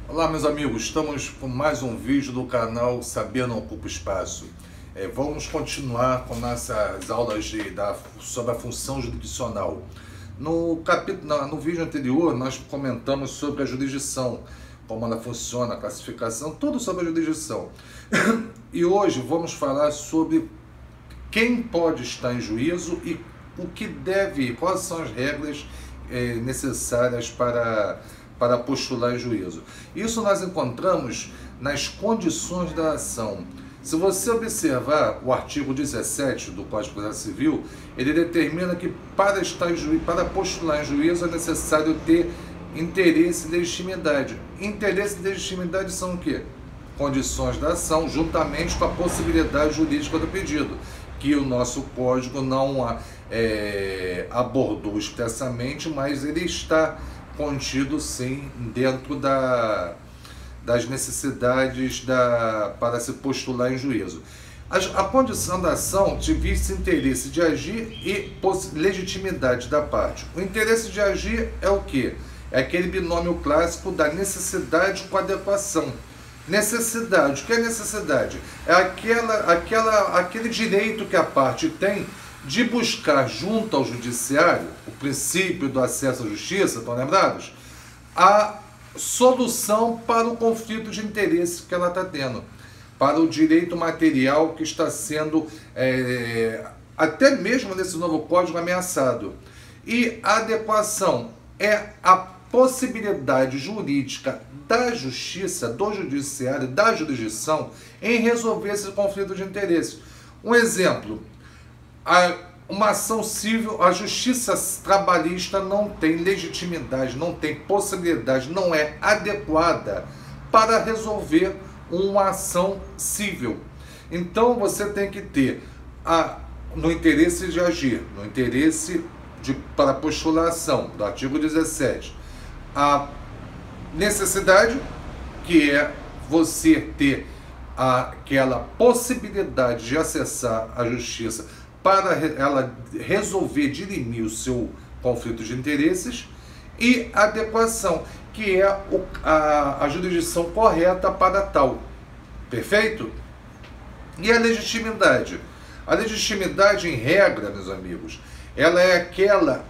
Olá, meus amigos, estamos com mais um vídeo do canal Saber Não Ocupa Espaço. Vamos continuar com nossas aulas sobre a função jurisdicional. No vídeo anterior, nós comentamos sobre a jurisdição, como ela funciona, a classificação, tudo sobre a jurisdição. E hoje vamos falar sobre quem pode estar em juízo e quais são as regras necessárias para postular em juízo. Isso nós encontramos nas condições da ação. Se você observar o artigo 17 do Código de Processo Civil, ele determina que para postular em juízo é necessário ter interesse e legitimidade. Interesse e legitimidade são o quê? Condições da ação, juntamente com a possibilidade jurídica do pedido, que o nosso código não abordou expressamente, mas ele está contido sim dentro das necessidades para se postular em juízo. A condição da ação divide-se interesse de agir e legitimidade da parte. O interesse de agir é o quê? É aquele binômio clássico da necessidade com adequação. Necessidade, o que é necessidade? É aquele direito que a parte tem de buscar junto ao judiciário, o princípio do acesso à justiça, estão lembrados? A solução para o conflito de interesse que ela está tendo, para o direito material que está sendo, até mesmo nesse novo código, ameaçado. E a adequação é a possibilidade jurídica da justiça, do judiciário, da jurisdição, em resolver esse conflito de interesse. Um exemplo: uma ação civil, a justiça trabalhista não tem legitimidade, não tem possibilidade, não é adequada para resolver uma ação civil. Então você tem que ter, no interesse de agir, no interesse para postulação do artigo 17, a necessidade, que é você ter aquela possibilidade de acessar a justiça para ela resolver, dirimir o seu conflito de interesses, e adequação, que é a jurisdição correta para tal. Perfeito? E a legitimidade? A legitimidade, em regra, meus amigos, ela é aquela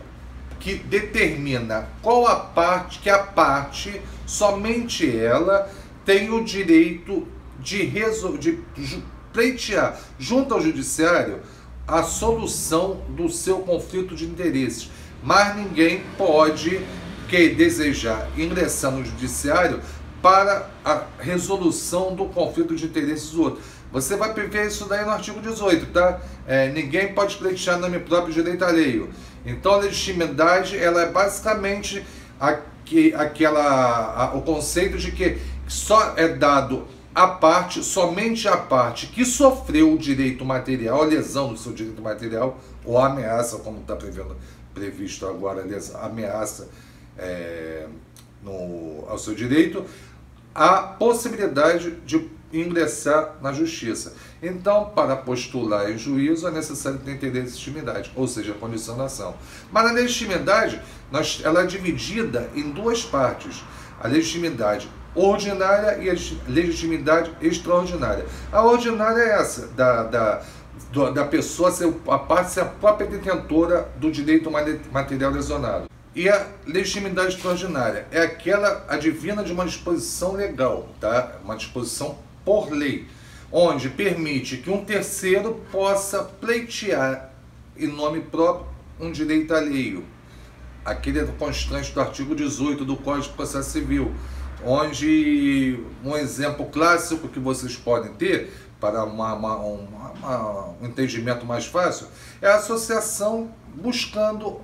que determina qual a parte, somente ela, tem o direito de pleitear junto ao judiciário a solução do seu conflito de interesses. Mas ninguém pode desejar ingressar no judiciário para a resolução do conflito de interesses do outro. Você vai ver isso daí no artigo 18, tá? Ninguém pode pleitear nome próprio direito alheio. Então a legitimidade, ela é basicamente o conceito de que só é dado somente a parte que sofreu o direito material, a lesão do seu direito material, ou a ameaça, como está previsto agora, a ameaça ao seu direito, a possibilidade de ingressar na justiça. Então, para postular em juízo, é necessário ter interesse e legitimidade, ou seja, a condição da ação. Mas a legitimidade, ela é dividida em duas partes: a legitimidade ordinária e a legitimidade extraordinária. A ordinária é essa, da pessoa a parte ser a própria detentora do direito material lesionado. E a legitimidade extraordinária é aquela advinda de uma disposição legal, tá? Uma disposição por lei, onde permite que um terceiro possa pleitear em nome próprio um direito alheio. Aquele é constante do artigo 18 do Código de Processo Civil, onde um exemplo clássico que vocês podem ter para um entendimento mais fácil é a associação buscando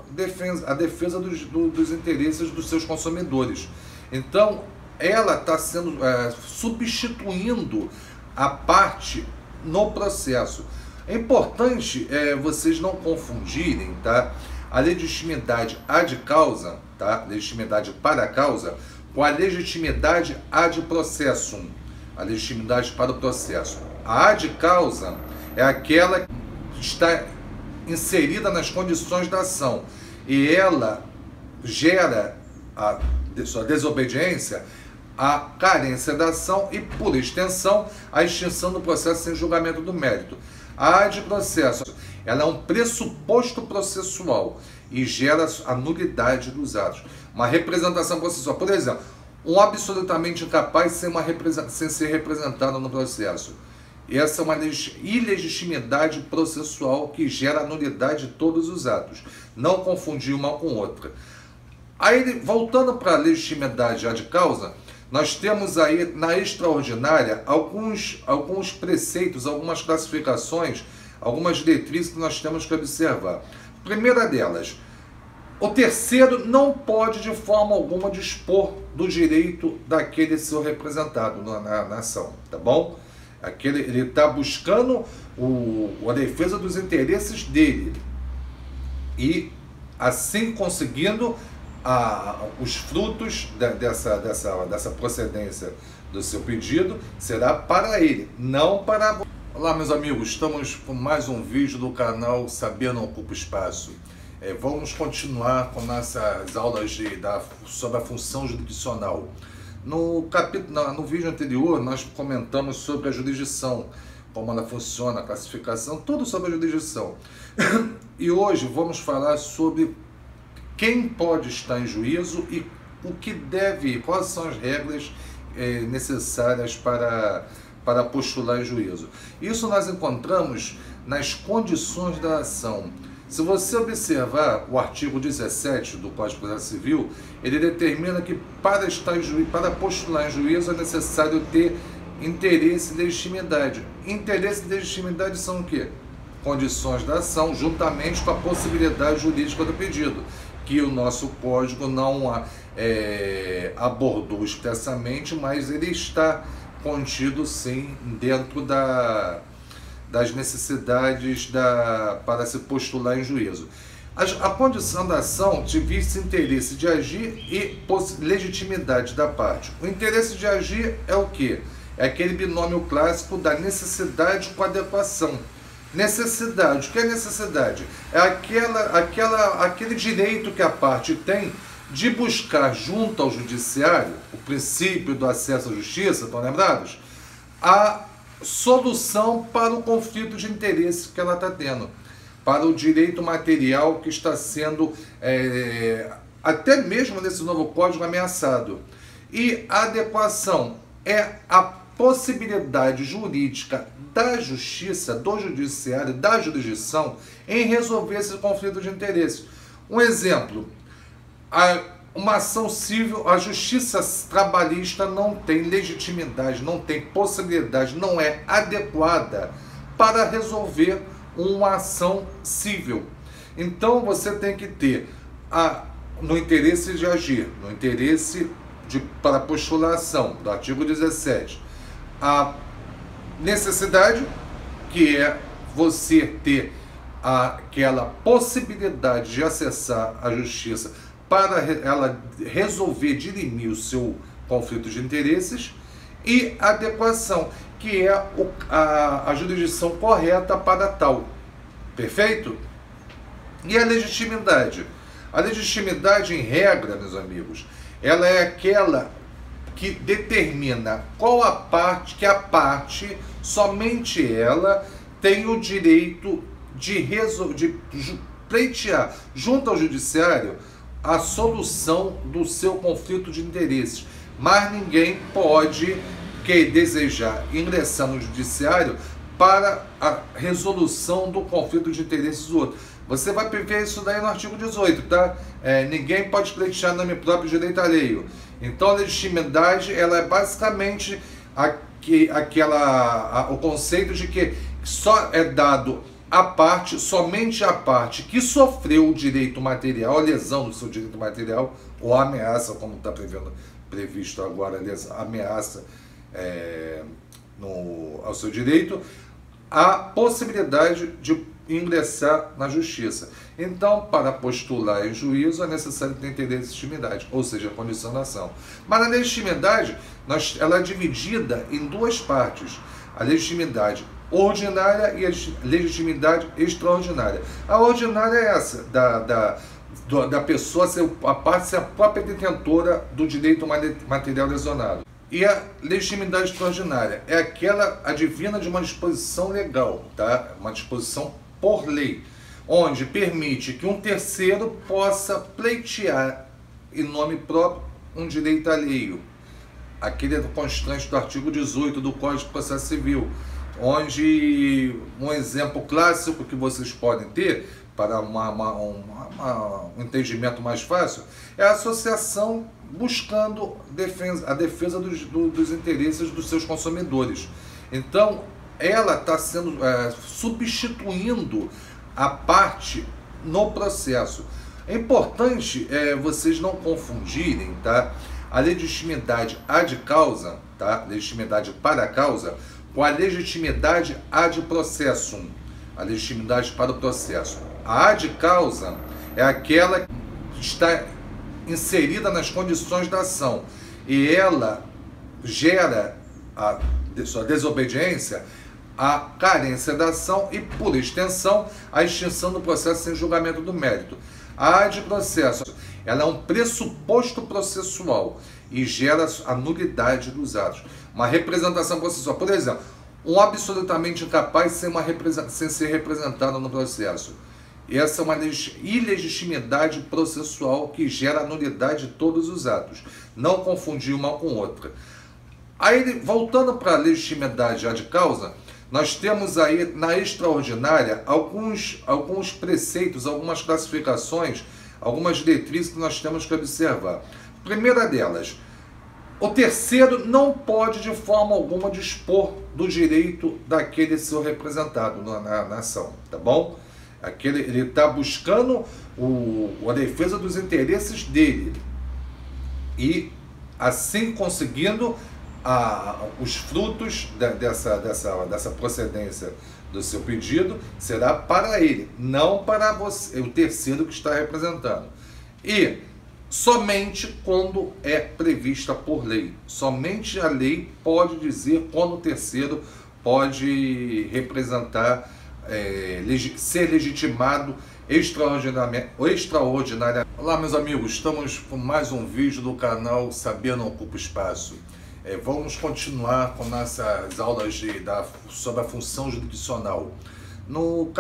a defesa dos interesses dos seus consumidores. Então, ela está sendo substituindo a parte no processo. É importante vocês não confundirem, tá, a legitimidade ad causa, tá, legitimidade para a causa, com a legitimidade ad processum, a legitimidade para o processo. A ad causa é aquela que está inserida nas condições da ação e ela gera a sua desobediência a carência da ação e, por extensão, a extinção do processo sem julgamento do mérito. A de processo, ela é um pressuposto processual e gera a nulidade dos atos. Uma representação processual, por exemplo, um absolutamente incapaz sem ser representado no processo. Essa é uma ilegitimidade processual que gera a nulidade de todos os atos. Não confundir uma com outra. Aí, voltando para a legitimidade ad causa, nós temos aí na extraordinária alguns preceitos, algumas classificações, algumas diretrizes que nós temos que observar. Primeira delas, o terceiro não pode de forma alguma dispor do direito daquele seu representado na ação, tá bom? Ele está buscando a defesa dos interesses dele e assim conseguindo os frutos dessa procedência do seu pedido será para ele, não para... Olá, meus amigos, estamos com mais um vídeo do canal Saber Não Ocupa Espaço. Vamos continuar com nossas aulas sobre a função jurisdicional. No vídeo anterior, nós comentamos sobre a jurisdição, como ela funciona, a classificação, tudo sobre a jurisdição. E hoje vamos falar sobre quem pode estar em juízo e quais são as regras necessárias para postular em juízo. Isso nós encontramos nas condições da ação. Se você observar o artigo 17 do Código de Processo Civil, ele determina que para postular em juízo é necessário ter interesse e legitimidade. Interesse e legitimidade são o quê? Condições da ação, juntamente com a possibilidade jurídica do pedido, que o nosso código não abordou expressamente, mas ele está contido sim dentro das necessidades para se postular em juízo. A condição da ação divide-se interesse de agir e legitimidade da parte. O interesse de agir é o quê? É aquele binômio clássico da necessidade com adequação. Necessidade, o que é necessidade? É aquele direito que a parte tem de buscar junto ao judiciário, o princípio do acesso à justiça, estão lembrados? A solução para o conflito de interesse que ela está tendo, para o direito material que está sendo, até mesmo nesse novo código, ameaçado. E a adequação é a possibilidade jurídica da justiça, do judiciário, da jurisdição, em resolver esse conflito de interesse. Um exemplo, uma ação civil, a justiça trabalhista não tem legitimidade, não tem possibilidade, não é adequada para resolver uma ação civil. Então você tem que ter, no interesse de agir, no interesse para postulação do artigo 17, a necessidade, que é você ter aquela possibilidade de acessar a justiça para ela resolver, dirimir o seu conflito de interesses, e adequação, que é a jurisdição correta para tal. Perfeito? E a legitimidade? A legitimidade, em regra, meus amigos, ela é aquela que determina qual a parte, somente ela, tem o direito de pleitear junto ao judiciário a solução do seu conflito de interesses. Mas ninguém pode desejar ingressar no judiciário para a resolução do conflito de interesses do outro. Você vai ver isso daí no artigo 18, tá? Ninguém pode pleitear nome próprio direito alheio. Então a legitimidade, ela é basicamente o conceito de que só é dado a parte, somente a parte que sofreu o direito material, a lesão do seu direito material, ou a ameaça, como está previsto agora, a ameaça ao seu direito, a possibilidade de ingressar na justiça. Então, para postular em juízo, é necessário ter interesse e legitimidade, ou seja, a condição da ação. Mas a legitimidade, ela é dividida em duas partes: a legitimidade ordinária e a legitimidade extraordinária. A ordinária é essa, da pessoa, a parte ser a própria detentora do direito material lesionado. E a legitimidade extraordinária é aquela advinda de uma disposição legal, tá? Uma disposição por lei, onde permite que um terceiro possa pleitear em nome próprio um direito alheio. Aquele constante do artigo 18 do Código de Processo Civil, onde um exemplo clássico que vocês podem ter para um entendimento mais fácil é a associação buscando a defesa dos interesses dos seus consumidores. Então, ela está sendo substituindo a parte no processo. É importante vocês não confundirem, tá, a legitimidade ad causa, tá, legitimidade para a causa, com a legitimidade ad processum, a legitimidade para o processo. A ad causa é aquela que está inserida nas condições da ação e ela gera a sua desobediência, a carência da ação e, por extensão, a extinção do processo sem julgamento do mérito. A ad processo, ela é um pressuposto processual e gera a nulidade dos atos. Uma representação processual, por exemplo, um absolutamente incapaz sem ser representado no processo. Essa é uma ilegitimidade processual que gera a nulidade de todos os atos. Não confundir uma com outra. Aí, voltando para a legitimidade ad causa, nós temos aí na extraordinária alguns preceitos, algumas classificações, algumas diretrizes que nós temos que observar. Primeira delas, o terceiro não pode de forma alguma dispor do direito daquele seu representado na ação, tá bom? Ele está buscando a defesa dos interesses dele e assim conseguindo os frutos dessa procedência do seu pedido será para ele, não para você, o terceiro que está representando. E somente quando é prevista por lei. Somente a lei pode dizer quando o terceiro pode representar, ser legitimado extraordinariamente. Olá, meus amigos, estamos com mais um vídeo do canal Saber Não Ocupa Espaço. Vamos continuar com nossas aulas sobre a função jurisdicional. No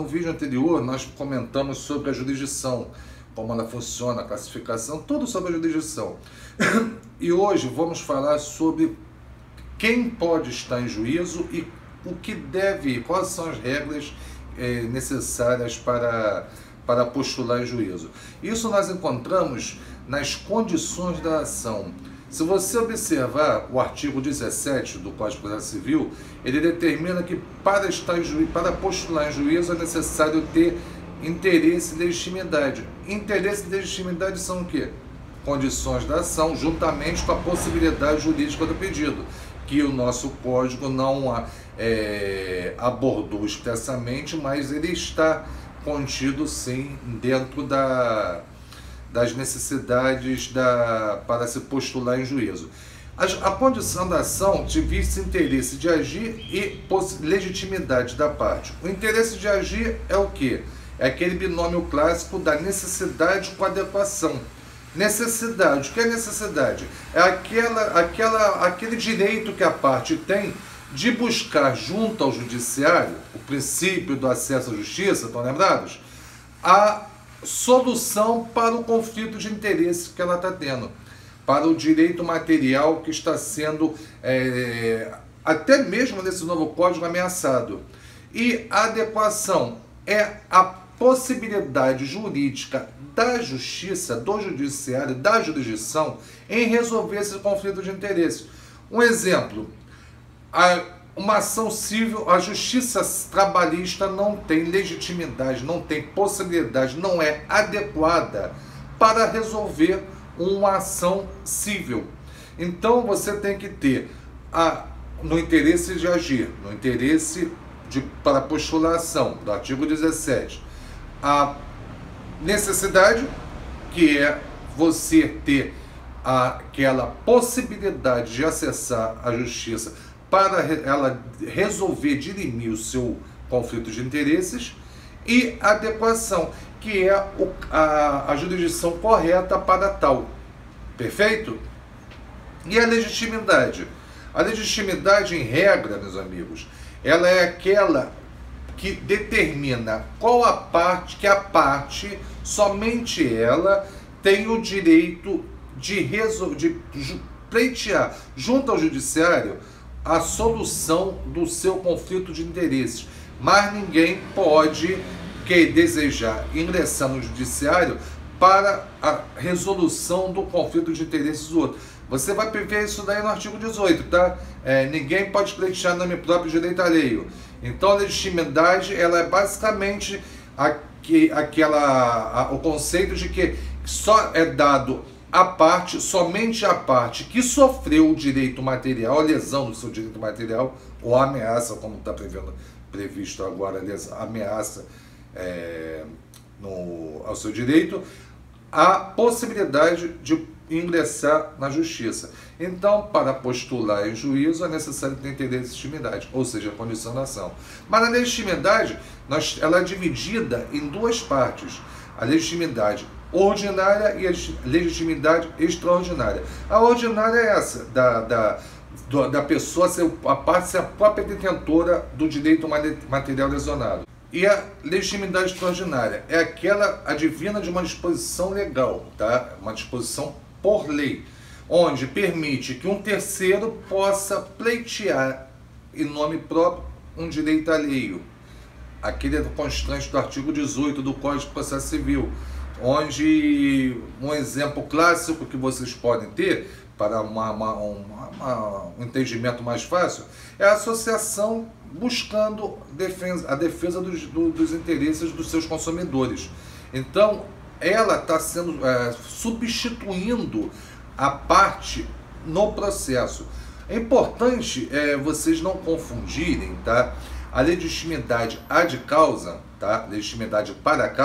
vídeo anterior, nós comentamos sobre a jurisdição, como ela funciona, a classificação, tudo sobre a jurisdição. E hoje vamos falar sobre quem pode estar em juízo e quais são as regras necessárias para postular em juízo. Isso nós encontramos nas condições da ação. Se você observar o artigo 17 do Código de Processo Civil, ele determina que para postular em juízo é necessário ter interesse e legitimidade. Interesse e legitimidade são o quê? Condições da ação, juntamente com a possibilidade jurídica do pedido, que o nosso código não abordou expressamente, mas ele está contido sim dentro das necessidades para se postular em juízo. A condição da ação de vice-interesse de agir e legitimidade da parte. O interesse de agir é o quê? É aquele binômio clássico da necessidade com adequação. Necessidade, o que é necessidade? É aquele direito que a parte tem de buscar junto ao judiciário, o princípio do acesso à justiça, estão lembrados? A solução para o conflito de interesse que ela está tendo, para o direito material que está sendo, até mesmo nesse novo código, ameaçado. E a adequação é a possibilidade jurídica da justiça, do judiciário, da jurisdição, em resolver esse conflito de interesse. Um exemplo, uma ação civil, a justiça trabalhista não tem legitimidade, não tem possibilidade, não é adequada para resolver uma ação civil. Então você tem que ter, no interesse de agir, no interesse para postulação, do artigo 17, a necessidade, que é você ter aquela possibilidade de acessar a justiça para ela resolver, dirimir o seu conflito de interesses, e adequação, que é a jurisdição correta para tal. Perfeito? E a legitimidade? A legitimidade, em regra, meus amigos, ela é aquela que determina qual a parte, somente ela, tem o direito de pleitear junto ao judiciário a solução do seu conflito de interesses. Mas ninguém pode desejar ingressar no judiciário para a resolução do conflito de interesses do outro. Você vai ver isso daí no artigo 18, tá? Ninguém pode pleitear nome próprio direito alheio. Então a legitimidade, ela é basicamente o conceito de que só é dado a parte, somente a parte que sofreu o direito material, a lesão do seu direito material, ou a ameaça, como está previsto agora, a ameaça ao seu direito, a possibilidade de ingressar na justiça. Então, para postular em juízo, é necessário ter legitimidade, ou seja, condição da ação. Mas a legitimidade, ela é dividida em duas partes: a legitimidade ordinária e a legitimidade extraordinária. A ordinária é essa, da pessoa ser a própria detentora do direito material lesionado. E a legitimidade extraordinária é aquela advinda de uma disposição legal, tá? Uma disposição por lei, onde permite que um terceiro possa pleitear em nome próprio um direito alheio. Aquele constante do artigo 18 do Código de Processo Civil, onde um exemplo clássico que vocês podem ter para um entendimento mais fácil é a associação buscando a defesa dos interesses dos seus consumidores. Então, ela está sendo substituindo a parte no processo. É importante vocês não confundirem, tá? A legitimidade ad causa, tá? Legitimidade para causa,